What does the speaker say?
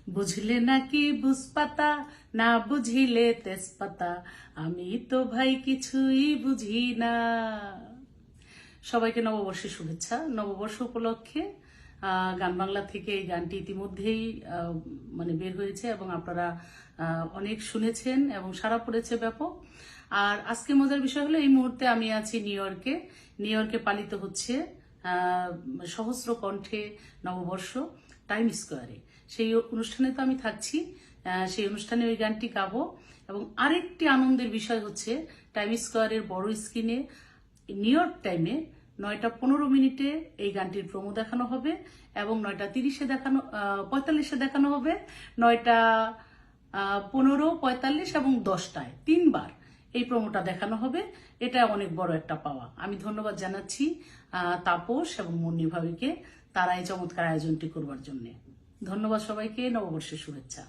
বুঝলে নাকি বুঝপাতা, না বুঝিলে তেজপাতা, আমি তো ভাই কিছুই বুঝি না। সবাইকে নববর্ষের শুভেচ্ছা। নববর্ষ উপলক্ষে গান বাংলা থেকে এই গানটি ইতিমধ্যেই মানে বের হয়েছে এবং আপনারা অনেক শুনেছেন এবং সাড়া পড়েছে ব্যাপক। আর আজকে মজার বিষয় হলো এই মুহূর্তে আমি আছি নিউ ইয়র্কে। নিউ ইয়র্কে পালিত হচ্ছে সহস্র কণ্ঠে নববর্ষ টাইম স্কোয়ারে। সেই অনুষ্ঠানে তো আমি থাকছি, সেই অনুষ্ঠানে ওই গানটি গাবো। এবং আরেকটি আনন্দের বিষয় হচ্ছে টাইম স্কোয়ারের বড় স্ক্রিনে নিউ ইয়র্ক টাইমে 9টা 15 এই গানটির প্রোমো দেখানো হবে এবং 9টা 30 দেখানো 45 দেখানো হবে, 9টা 15, 45 এবং 10টায় 3বার এই প্রোমোটা দেখানো হবে। এটা অনেক বড় একটা পাওয়া। আমি ধন্যবাদ জানাচ্ছি তাপস এবং মুন্নি ভাবিকে, তারা এই চমৎকার আয়োজনটি করবার জন্য। ধন্যবাদ সবাইকে, নববর্ষের শুভেচ্ছা।